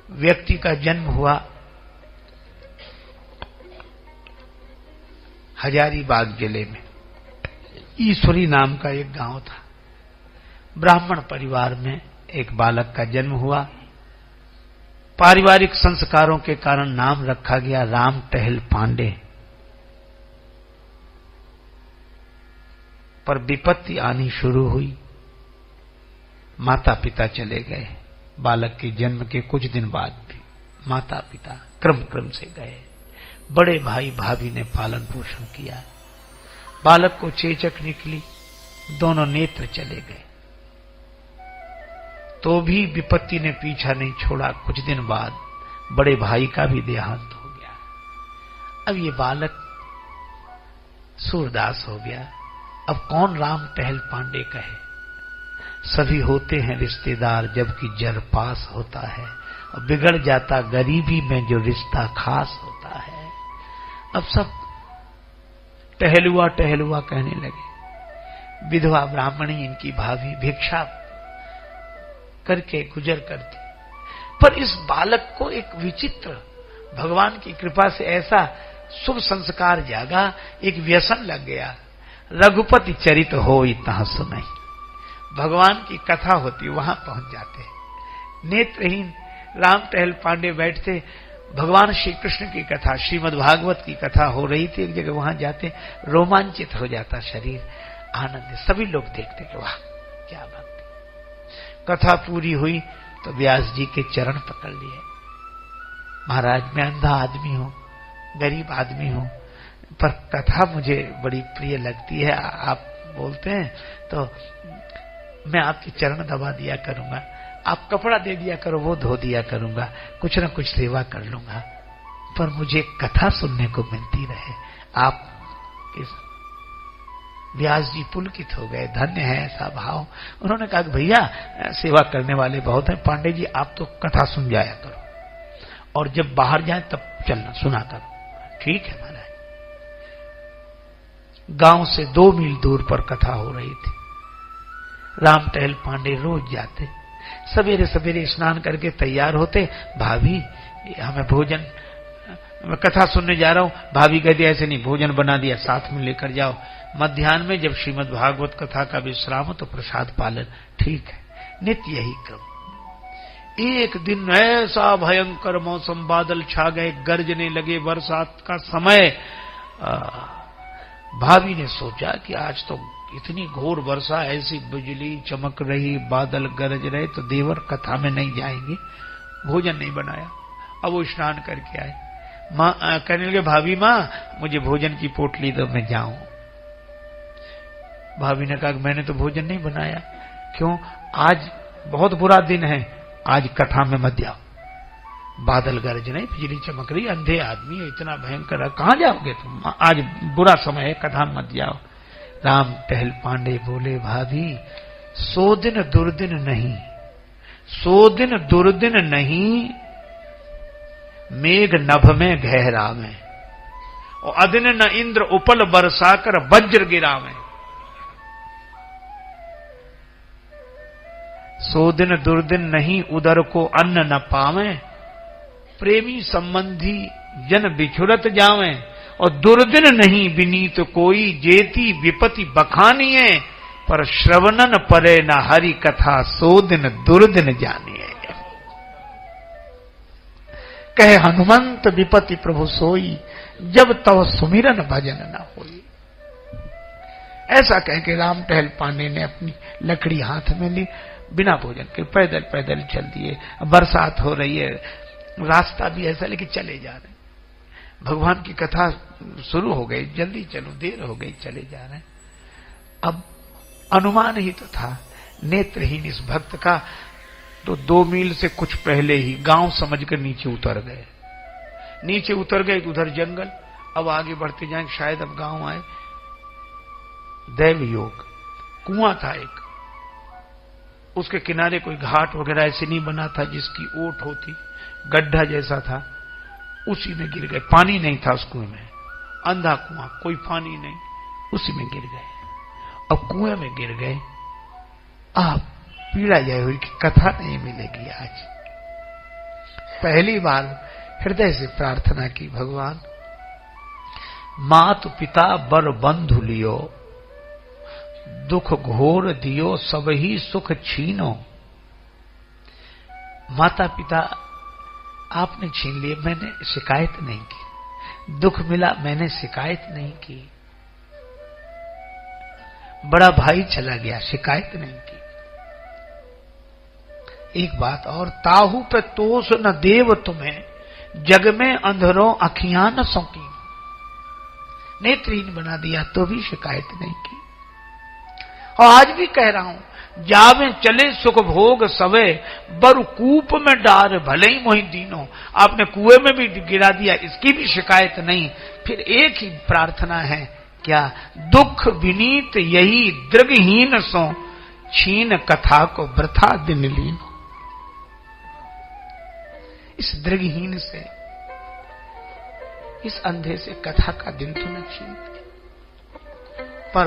व्यक्ति का जन्म हुआ हजारीबाग जिले में। ईश्वरी नाम का एक गांव था। ब्राह्मण परिवार में एक बालक का जन्म हुआ। पारिवारिक संस्कारों के कारण नाम रखा गया राम टहल पांडे। पर विपत्ति आनी शुरू हुई। माता पिता चले गए। बालक के जन्म के कुछ दिन बाद भी माता पिता क्रम से गए। बड़े भाई भाभी ने पालन पोषण किया। बालक को चेचक निकली, दोनों नेत्र चले गए, तो भी विपत्ति ने पीछा नहीं छोड़ा। कुछ दिन बाद बड़े भाई का भी देहांत हो गया। अब ये बालक सूरदास हो गया। अब कौन राम टहल पांडे कहे? सभी होते हैं रिश्तेदार जबकि जर पास होता है, और बिगड़ जाता गरीबी में जो रिश्ता खास होता है। अब सब टहलुआ टहलुआ कहने लगे। विधवा ब्राह्मणी इनकी भाभी भिक्षा करके गुजर करती। पर इस बालक को एक विचित्र भगवान की कृपा से ऐसा शुभ संस्कार जागा, एक व्यसन लग गया। रघुपति चरित होई तहाँ सुनई। भगवान की कथा होती, वहां पहुंच जाते। नेत्रहीन राम टहल पांडे बैठते, भगवान श्री कृष्ण की कथा, श्रीमद् भागवत की कथा हो रही थी। एक जगह वहां जाते, रोमांचित हो जाता शरीर, आनंद। सभी लोग देखते कि वाह क्या भक्ति। कथा पूरी हुई तो व्यास जी के चरण पकड़ लिए। महाराज, मैं अंधा आदमी हूं, गरीब आदमी हूं, पर कथा मुझे बड़ी प्रिय लगती है। आप बोलते हैं तो मैं आपके चरण दबा दिया करूंगा, आप कपड़ा दे दिया करो, वो धो दिया करूंगा, कुछ न कुछ सेवा कर लूंगा, पर मुझे कथा सुनने को मिलती रहे। आप इस व्यास जी पुलकित हो गए। धन्य है ऐसा भाव। उन्होंने कहा भैया सेवा करने वाले बहुत हैं, पांडे जी आप तो कथा सुन जाया करो, और जब बाहर जाए तब चलना सुना करो। ठीक है महाराज। गांव से 2 मील दूर पर कथा हो रही थी। राम टहल पांडे रोज जाते, सवेरे सवेरे स्नान करके तैयार होते। भाभी हमें भोजन, मैं कथा सुनने जा रहा हूं। भाभी कहती ऐसे नहीं, भोजन बना दिया, साथ में लेकर जाओ। मध्याह्न में जब श्रीमद् भागवत कथा का विश्राम हो तो प्रसाद पालन। ठीक है, नित्य यही क्रम। एक दिन ऐसा भयंकर मौसम, बादल छा गए, गरजने लगे, बरसात का समय। भाभी ने सोचा कि आज तो इतनी घोर वर्षा, ऐसी बिजली चमक रही, बादल गरज रहे, तो देवर कथा में नहीं जाएंगे। भोजन नहीं बनाया। अब वो स्नान करके आए। माँ कहने लगे भाभी माँ मुझे भोजन की पोटली दो, मैं जाऊं। भाभी ने कहा मैंने तो भोजन नहीं बनाया। क्यों? आज बहुत बुरा दिन है, आज कथा में मत जाओ। बादल गरज नहीं, बिजली चमक रही, अंधे आदमी है, इतना भयंकर है, कहां जाओगे तुम? आज बुरा समय है, कथा में मत जाओ। राम टहल पांडे बोले भाभी 100 दिन दुर्दिन नहीं, 100 दिन दुर्दिन नहीं, मेघ नभ में गहरा में, और अदिन न इंद्र उपल बरसाकर वज्र गिरा में। 100 दिन दुर्दिन नहीं, उदर को अन्न न पावे, प्रेमी संबंधी जन बिछुरत जावे, और दुर्दिन नहीं विनीत कोई, जेती विपति बखानिए, पर श्रवणन परे न हरि कथा, 100 दिन दुर्दिन जानिए। कहे हनुमंत विपति प्रभु सोई, जब तव सुमिरन भजन न होई। ऐसा कह के राम टहल पांडे ने अपनी लकड़ी हाथ में ली, बिना भोजन के पैदल पैदल चल दिए। बरसात हो रही है, रास्ता भी ऐसा, लेकिन चले जा रहे। भगवान की कथा शुरू हो गई, जल्दी चलो, देर हो गई, चले जा रहे। अब अनुमान ही तो था नेत्रहीन इस भक्त का, तो 2 मील से कुछ पहले ही गांव समझकर नीचे उतर गए। नीचे उतर गए, उधर जंगल। अब आगे बढ़ते जाएंगे, शायद अब गांव आए। दैव योग, कुआं था एक, उसके किनारे कोई घाट वगैरह ऐसे नहीं बना था जिसकी ओट होती, गड्ढा जैसा था, उसी में गिर गए। पानी नहीं था उस कुएं में, अंधा कुआं, कोई पानी नहीं, उसी में गिर गए। अब कुएं में गिर गए। आप पीड़ा यह हुई कि कथा नहीं मिलेगी आज। पहली बार हृदय से प्रार्थना की, भगवान मात पिता बर बंधु लियो, दुख घोर दियो सब ही सुख छीनो। माता पिता आपने छीन लिए, मैंने शिकायत नहीं की। दुख मिला, मैंने शिकायत नहीं की। बड़ा भाई चला गया, शिकायत नहीं की। एक बात और, ताहू पे तोष न देव तुम्हें, जग में अंधरों अखियां न सौंकी। नेत्रहीन बना दिया तो भी शिकायत नहीं की। और आज भी कह रहा हूं, जावे चले सुख भोग सवे, बर कूप में डार भले ही मोहि दीनो। आपने कुएं में भी गिरा दिया, इसकी भी शिकायत नहीं। फिर एक ही प्रार्थना है, क्या? दुख विनीत यही दृगहीन सो, छीन कथा को वृथा दिन लीनो। इस दृगहीन से, इस अंधे से कथा का दिन तो न छीन। पर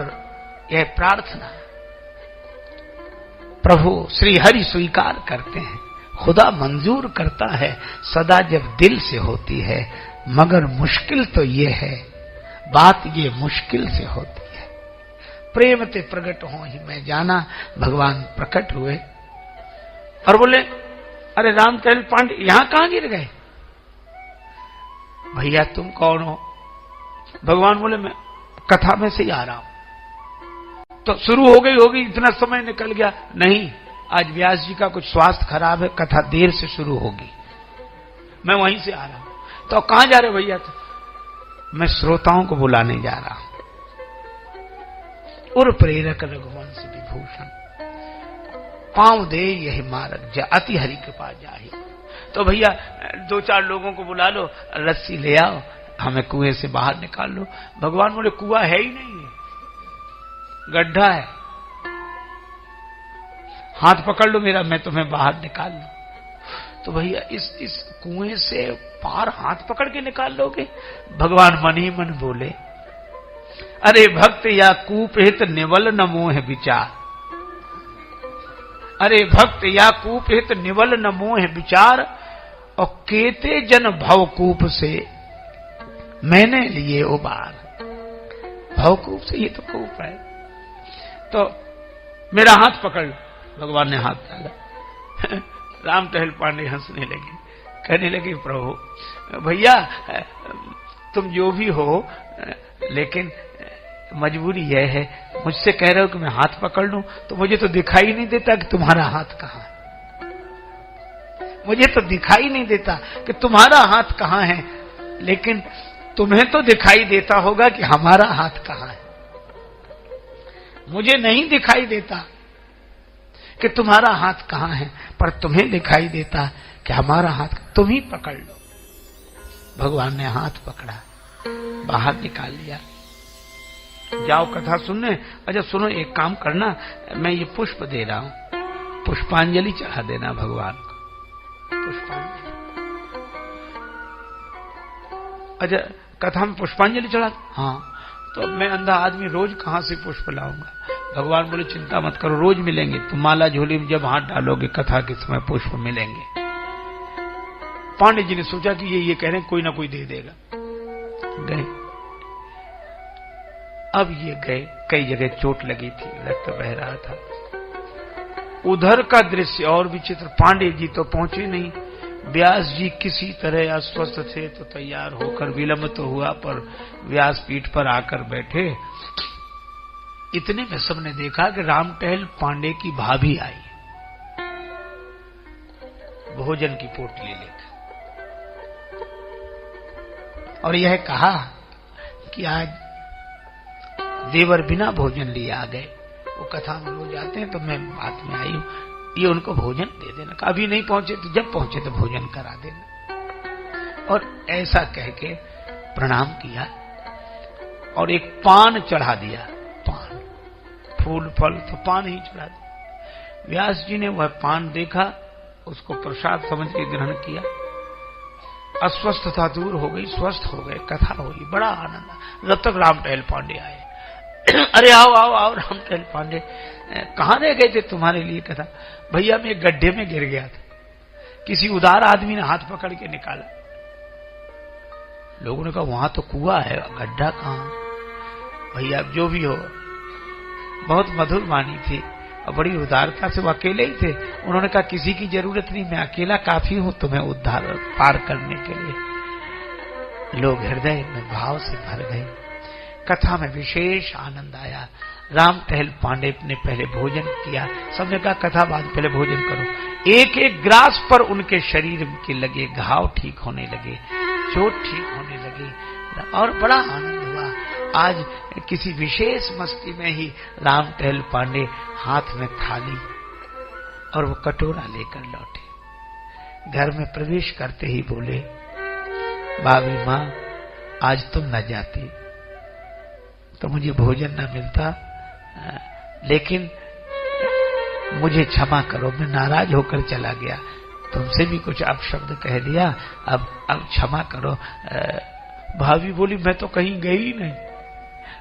यह प्रार्थना प्रभु श्री हरि स्वीकार करते हैं, खुदा मंजूर करता है सदा जब दिल से होती है। मगर मुश्किल तो ये है, बात ये मुश्किल से होती है। प्रेम ते प्रकट हो ही मैं जाना। भगवान प्रकट हुए और बोले, अरे रामचंद्र पांडे यहां कहां गिर गए? भैया तुम कौन हो? भगवान बोले, मैं कथा में से ही आ रहा हूं। तो शुरू हो गई, इतना समय निकल गया। नहीं, आज व्यास जी का कुछ स्वास्थ्य खराब है, कथा देर से शुरू होगी, मैं वहीं से आ रहा हूं। तो कहां जा रहे भैया? तो मैं श्रोताओं को बुलाने जा रहा हूं। और प्रेरक रघुवंश विभूषण, पांव दे यही मार्ग जा, अति हरि के पास जाही। तो भैया 2-4 लोगों को बुला लो, रस्सी ले आओ, हमें कुएं से बाहर निकाल लो। भगवान बोले, कुआं है ही नहीं है, गड्ढा है, हाथ पकड़ लो मेरा, मैं तुम्हें बाहर निकाल लूं। तो भैया इस कुएं से पार हाथ पकड़ के निकाल लोगे? भगवान मन ही मन बोले, अरे भक्त या कूप हित निवल न मोह विचार। अरे भक्त या कूप हित निवल न मोह विचार, और केते जन भवकूप से मैंने लिए उबार। भवकूप से, ये तो कूप है, तो मेरा हाथ पकड़ लो। भगवान ने हाथ डाला। राम टहल पांडे हंसने लगे, कहने लगे, प्रभु भैया तुम जो भी हो, लेकिन मजबूरी यह है, मुझसे कह रहे हो कि मैं हाथ पकड़ लूं, तो मुझे तो दिखाई नहीं देता कि तुम्हारा हाथ कहां है। मुझे तो दिखाई नहीं देता कि तुम्हारा हाथ कहां है, लेकिन तुम्हें तो दिखाई देता होगा कि हमारा हाथ कहां है। मुझे नहीं दिखाई देता कि तुम्हारा हाथ कहां है, पर तुम्हें दिखाई देता कि हमारा हाथ, तुम ही पकड़ लो। भगवान ने हाथ पकड़ा, बाहर निकाल लिया। जाओ कथा सुनने। अच्छा सुनो, एक काम करना, मैं ये पुष्प दे रहा हूं, पुष्पांजलि चढ़ा देना भगवान को। पुष्पांजलि, अच्छा कथा में पुष्पांजलि चढ़ा? हाँ। तो मैं अंधा आदमी रोज कहां से पुष्प लाऊंगा? भगवान बोले, चिंता मत करो, रोज मिलेंगे। तुम माला झोली में जब हाथ डालोगे कथा के समय पुष्प मिलेंगे। पांडे जी ने सोचा कि ये कह रहे हैं, कोई ना कोई दे देगा। गए, अब ये गए, कई जगह चोट लगी थी, रक्त बह रहा था। उधर का दृश्य और विचित्र। पांडे जी तो पहुंचे नहीं, व्यास जी किसी तरह अस्वस्थ थे, तो तैयार होकर, विलंब तो हुआ पर व्यास पीठ पर आकर बैठे। इतने में सबने देखा कि राम टहल पांडे की भाभी आई, भोजन की पोटली लेकर, और यह कहा कि आज देवर बिना भोजन लिए आ गए। वो कथा में रोज आते हैं, तो मैं बात में आई हूं, ये उनको भोजन दे देना। अभी नहीं पहुंचे तो जब पहुंचे तो भोजन करा देना। और ऐसा कह के प्रणाम किया और एक पान चढ़ा दिया। पान, फूल फल तो पान ही चढ़ा दिया। व्यास जी ने वह पान देखा, उसको प्रसाद समझ के ग्रहण किया। अस्वस्थता दूर हो गई, स्वस्थ हो गए, कथा हुई, बड़ा आनंद। जब तक राम टहल पांडे आए, अरे आओ आओ आओ राम टहल पांडे, कहां रह गए थे तुम्हारे लिए कथा? भैया मैं एक गड्ढे में गिर गया था, किसी उदार आदमी ने हाथ पकड़ के निकाला। लोगों ने कहा वहां तो कुआं है, गड्ढा कहां? भैया जो भी हो, बहुत मधुर वाणी थी और बड़ी उदारता से वो अकेले ही थे। उन्होंने कहा किसी की जरूरत नहीं, मैं अकेला काफी हूं तुम्हें उद्धार पार करने के लिए। लोग हृदय में भाव से भर गए। कथा में विशेष आनंद आया। राम टहल पांडे ने पहले भोजन किया। सबने कहा कथा बाद पहले भोजन करो। एक एक ग्रास पर उनके शरीर के लगे घाव ठीक होने लगे, चोट ठीक होने लगी और बड़ा आनंद हुआ। आज किसी विशेष मस्ती में ही राम टहल पांडे हाथ में थाली और वो कटोरा लेकर लौटे। घर में प्रवेश करते ही बोले, भाभी माँ आज तुम न जाती तो मुझे भोजन न मिलता, लेकिन मुझे क्षमा करो, मैं नाराज होकर चला गया, तुमसे भी कुछ अपशब्द कह दिया, अब क्षमा करो। भाभी बोली मैं तो कहीं गई नहीं,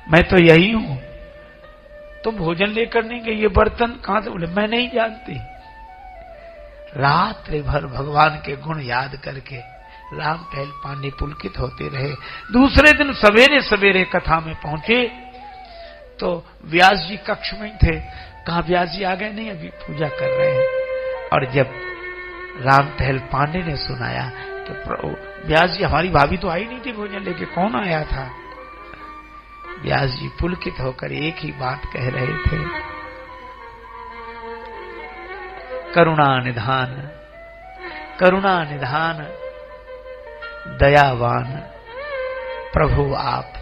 मैं तो यही हूं, तुम भोजन लेकर नहीं गई, ये बर्तन कहां से? बोले मैं नहीं जानती। रात्रि भर भगवान के गुण याद करके राम टहल पांडे पुलकित होते रहे। दूसरे दिन सवेरे सवेरे कथा में पहुंचे तो व्यास जी कक्ष में थे। कहा व्यास जी आ गए? नहीं, अभी पूजा कर रहे हैं। और जब राम टहल पांडे ने सुनाया कि व्यास जी हमारी भाभी तो आई नहीं थी भोजन लेके, कौन आया था? व्यास जी पुलकित होकर एक ही बात कह रहे थे, करुणा निधान, करुणा निधान दयावान प्रभु आप,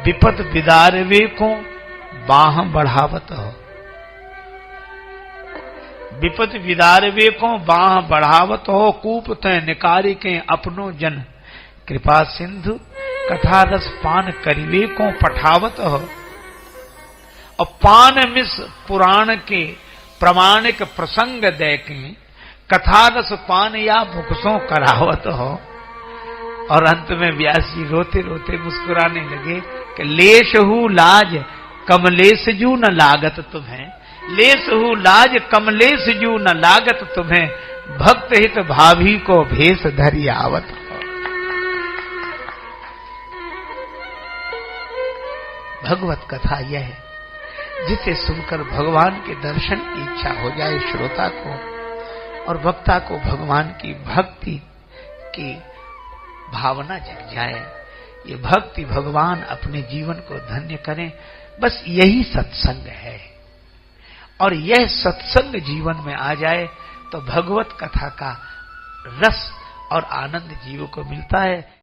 विपद विदारवे को बाह बढ़ावत हो। विपद विदारवे को बाह बढ़ावत हो, कूप तय निकारी के अपनो जन, कृपा सिंधु कथा रस पान करिवे को पठावत हो। और पान मिस पुराण के प्रमाणिक प्रसंग दे के कथा रस पान या भुखसों करावत हो। और अंत में व्यास जी रोते रोते मुस्कुराने लगे कि लेशहु लाज कमलेश जू न लागत तुम्हें, लेशहु लाज कमलेश जू न लागत तुम्हें, भक्त हित भाभी को भेष धरि आवत हो। भगवत कथा यह है जिसे सुनकर भगवान के दर्शन की इच्छा हो जाए श्रोता को, और वक्ता को भगवान की भक्ति की भावना जग जाए। ये भक्ति भगवान अपने जीवन को धन्य करें, बस यही सत्संग है। और यह सत्संग जीवन में आ जाए तो भगवत कथा का रस और आनंद जीव को मिलता है।